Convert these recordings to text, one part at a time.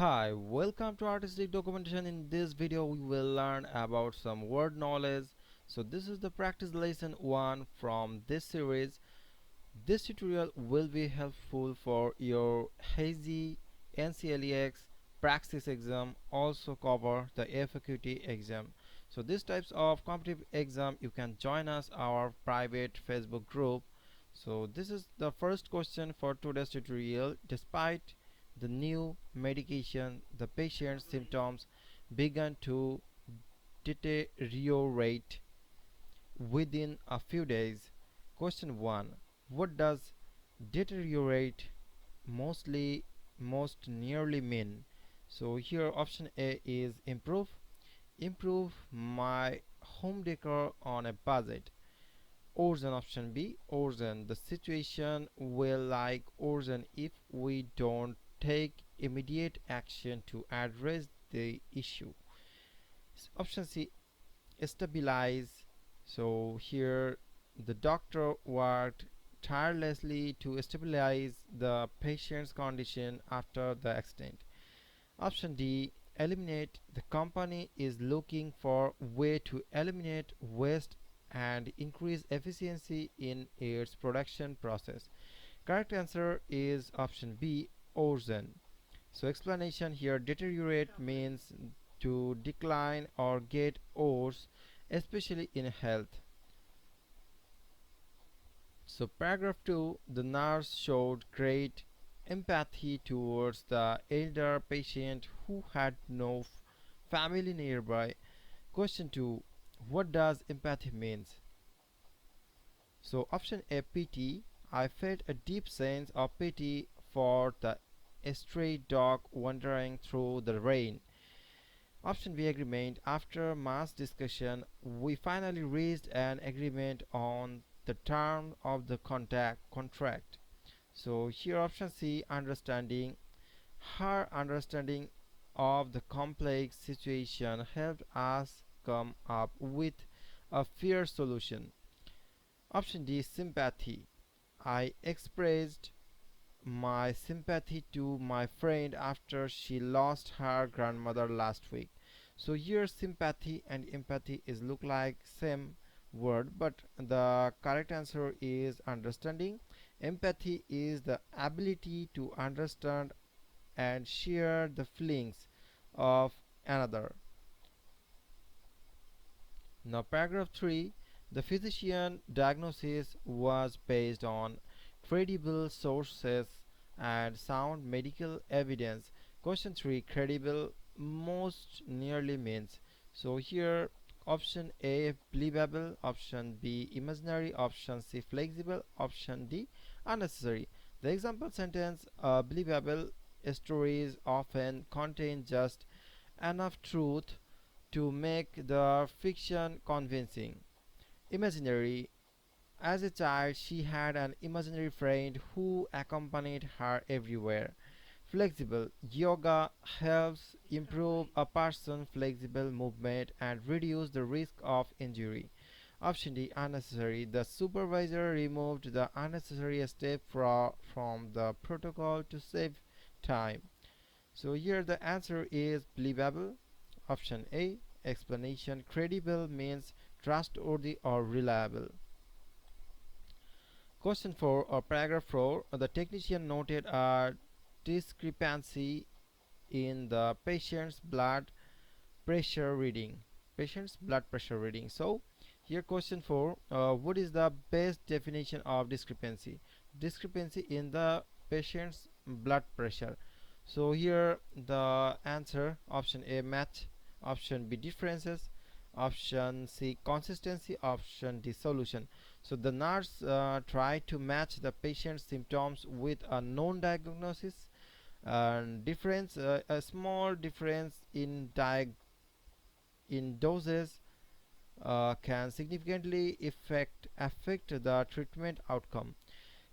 Hi, welcome to Artistic Documentation. In this video, we will learn about some word knowledge. So this is the practice lesson 1 from this series. This tutorial will be helpful for your hazy NCLEX praxis exam, also cover the FAQT exam. So these types of competitive exam, you can join us our private Facebook group. So this is the first question for today's tutorial. Despite the new medication, the patient's symptoms began to deteriorate within a few days. Question 1. What does deteriorate most nearly mean? So here option A is improve my home decor on a budget. Origin option B, origin, the situation will like origin if we don't take immediate action to address the issue. Option C, stabilize. So here the doctor worked tirelessly to stabilize the patient's condition after the accident. Option D, eliminate, the company is looking for way to eliminate waste and increase efficiency in its production process. Correct answer is option B, origin. So explanation here, deteriorate means to decline or get worse, especially in health. So paragraph 2, the nurse showed great empathy towards the elder patient who had no family nearby. Question 2, what does empathy means? So option A, pity, I felt a deep sense of pity for the stray dog wandering through the rain. Option B, agreement, after much discussion we finally reached an agreement on the term of the contract. So here option C, understanding, her understanding of the complex situation helped us come up with a fair solution. Option D, sympathy, I expressed my sympathy to my friend after she lost her grandmother last week. So here sympathy and empathy is look like same word, but the correct answer is understanding. Empathy is the ability to understand and share the feelings of another. Now paragraph 3, the physician diagnosis was based on credible sources and sound medical evidence. Question 3, credible most nearly means. So here option A, believable, option B, imaginary, option C, flexible, option D, unnecessary. The example sentence, believable stories often contain just enough truth to make the fiction convincing. Imaginary, as a child she had an imaginary friend who accompanied her everywhere. Flexible, yoga helps improve a person's flexible movement and reduce the risk of injury. Option D, unnecessary, the supervisor removed the unnecessary step from the protocol to save time. So here the answer is believable. Option A, explanation, credible means trustworthy or reliable. Question 4 or paragraph 4, the technician noted a discrepancy in the patient's blood pressure reading. So here question 4, what is the best definition of discrepancy? Discrepancy in the patient's blood pressure. So here the answer, option A, match, option B, differences, option C, consistency, option D, solution. So the nurse tried to match the patient's symptoms with a known diagnosis and difference, a small difference in doses can significantly affect the treatment outcome.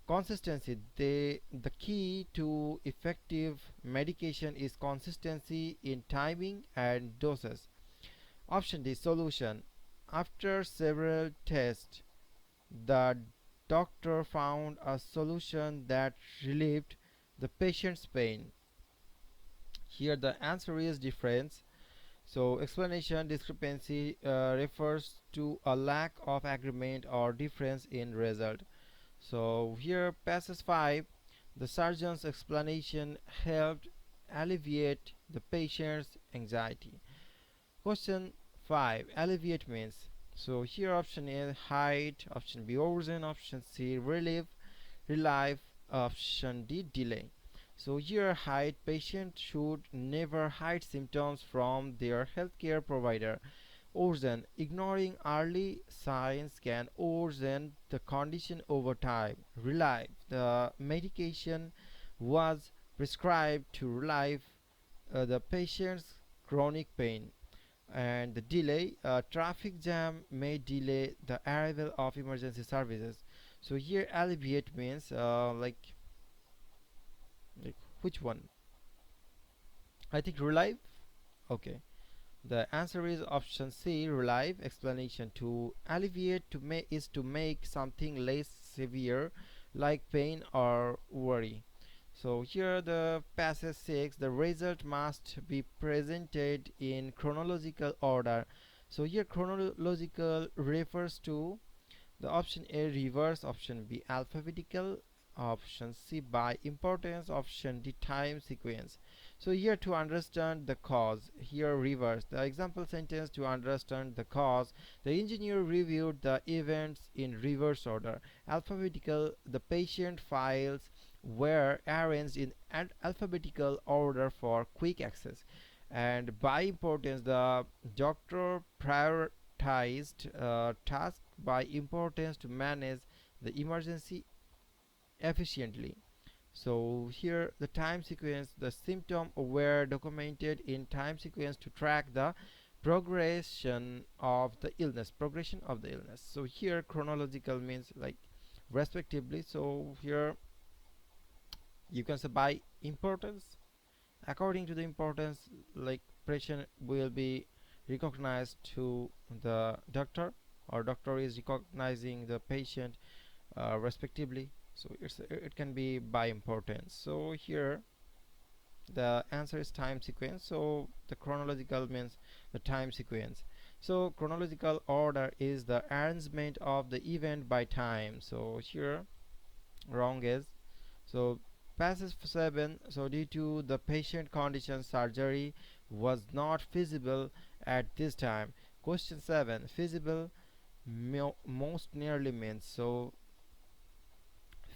Consistency, the key to effective medication is consistency in timing and doses. Option D, solution, after several tests the doctor found a solution that relieved the patient's pain. Here the answer is difference. So explanation discrepancy refers to a lack of agreement or difference in result. So here passes 5. The surgeon's explanation helped alleviate the patient's anxiety. Question 5. Alleviate means. So here option A hide, option B worsen, option C relieve, relieve, option D delay. So here hide, patient should never hide symptoms from their healthcare provider. Worsen, ignoring early signs can worsen the condition over time. Relieve, the medication was prescribed to relieve the patient's chronic pain. And the delay, traffic jam may delay the arrival of emergency services. So here alleviate means like which one? I think relive. Okay, the answer is option C, relive. Explanation: to alleviate to make is to make something less severe, like pain or worry. So here the passage 6, the result must be presented in chronological order. So here chronological refers to the option A reverse, option B alphabetical, option C by importance, option D time sequence. So here to understand the cause, here reverse. The example sentence: to understand the cause, the engineer reviewed the events in reverse order. Alphabetical, the patient files were arranged in alphabetical order for quick access. And by importance, the doctor prioritized tasks by importance to manage the emergency efficiently. So here the time sequence, the symptoms were documented in time sequence to track the progression of the illness. So here chronological means like respectively. So here you can say by importance, according to the importance, like patient will be recognized to the doctor, or doctor is recognizing the patient respectively. So it can be by importance. So here the answer is time sequence. So the chronological means the time sequence. So chronological order is the arrangement of the event by time. So here wrong is. So passage 7, so due to the patient condition surgery was not feasible at this time. Question 7, feasible most nearly means. So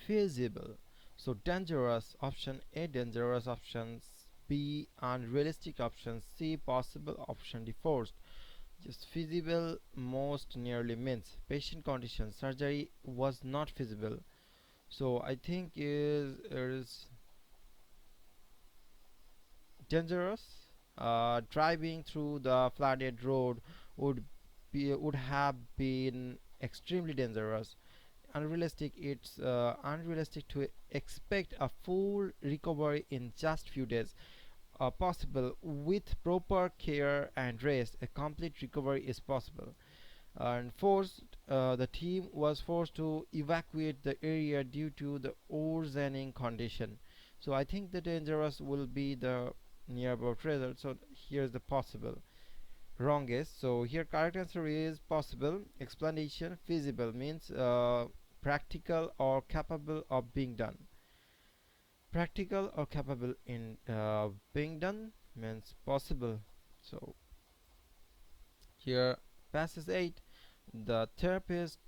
feasible, so dangerous, option A dangerous, option B unrealistic, option C possible, option D forced. Just feasible most nearly means patient condition surgery was not feasible. So I think is dangerous. Driving through the flooded road would have been extremely dangerous. Unrealistic, it's unrealistic to expect a full recovery in just few days. Possible, with proper care and rest a complete recovery is possible. And forced, the team was forced to evacuate the area due to the worsening condition. So I think the dangerous will be the nearby result. So here's the possible. Wrong is. So here correct answer is possible. Explanation: feasible means practical or capable of being done. Practical or capable in being done means possible. So here passes 8. The therapist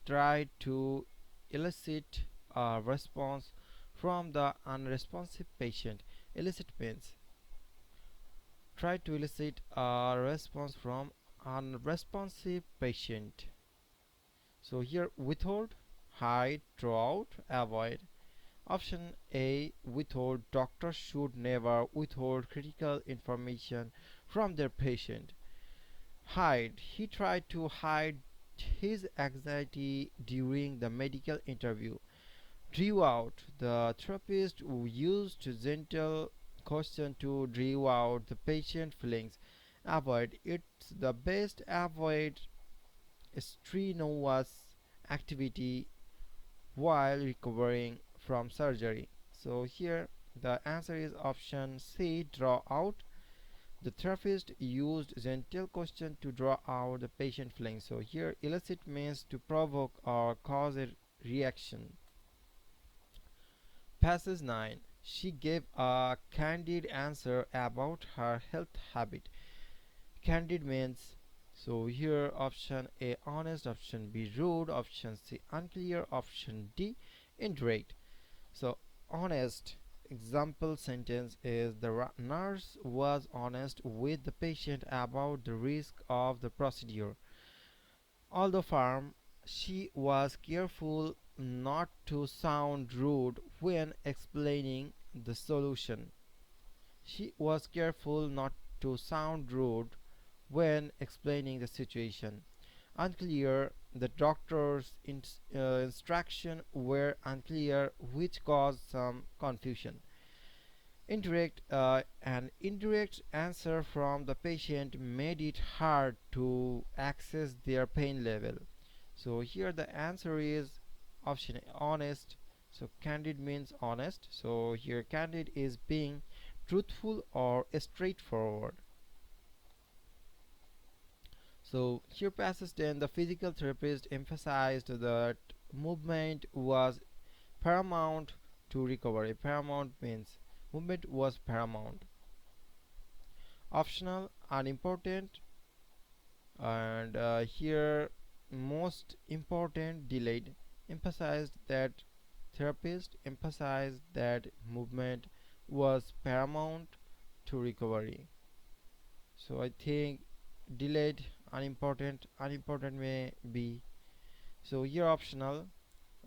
tried to elicit a response from the unresponsive patient. Elicit means try to elicit a response from unresponsive patient. So here withhold, hide, draw out, avoid. Option A withhold, doctors should never withhold critical information from their patient. Hide, he tried to hide his anxiety during the medical interview. Drew out, the therapist used gentle question to drew out the patient feelings. Avoid, it's the best avoid strenuous activity while recovering from surgery. So here The answer is option C, draw out. The therapist used gentle question to draw out the patient feelings. So here elicit means to provoke or cause a reaction. Passage 9. She gave a candid answer about her health habit. Candid means, so here option A honest, option B rude, option C unclear, option D indirect. So honest example sentence is the nurse was honest with the patient about the risk of the procedure. Although firm, she was careful not to sound rude when explaining the solution. She was careful not to sound rude when explaining the situation. Unclear, the doctor's instructions were unclear, which caused some confusion. Indirect, an indirect answer from the patient made it hard to access their pain level. So here the answer is option A, honest. So candid means honest. So here candid is being truthful or straightforward. So here passage 10, the physical therapist emphasized that movement was paramount to recovery. Paramount means movement was paramount. Optional, unimportant, and here most important, delayed. Emphasized that therapist emphasized that movement was paramount to recovery. So I think delayed, unimportant, unimportant may be. So here optional.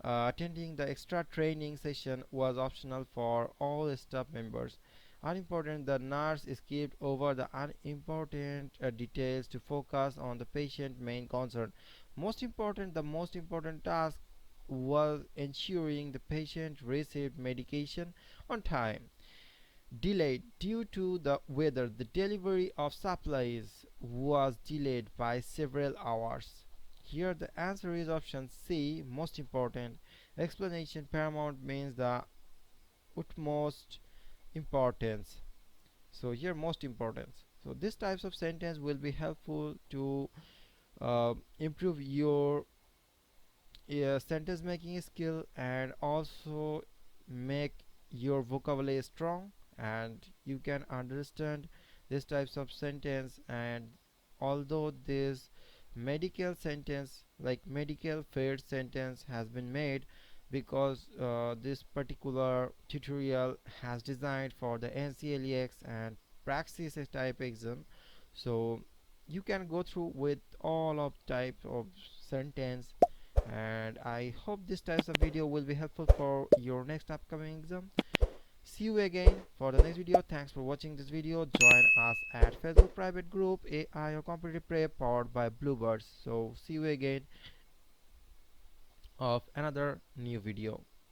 Attending the extra training session was optional for all staff members. Unimportant, the nurse skipped over the unimportant details to focus on the patient main concern. Most important, the most important task was ensuring the patient received medication on time. Delayed due to the weather, the delivery of supplies was delayed by several hours. Here the answer is option C, most important. Explanation, paramount means the utmost importance. So here most importance. So these types of sentence will be helpful to improve your sentence making skill and also make your vocabulary strong, and you can understand these types of sentence. And although this medical sentence, like medical fair sentence, has been made because this particular tutorial has designed for the NCLEX and praxis type exam, so you can go through with all of types of sentence. And I hope this types of video will be helpful for your next upcoming exam. See you again for the next video. Thanks for watching this video. Join us at Facebook private group AI or competitive prep powered by Bluebirds. So see you again of another new video.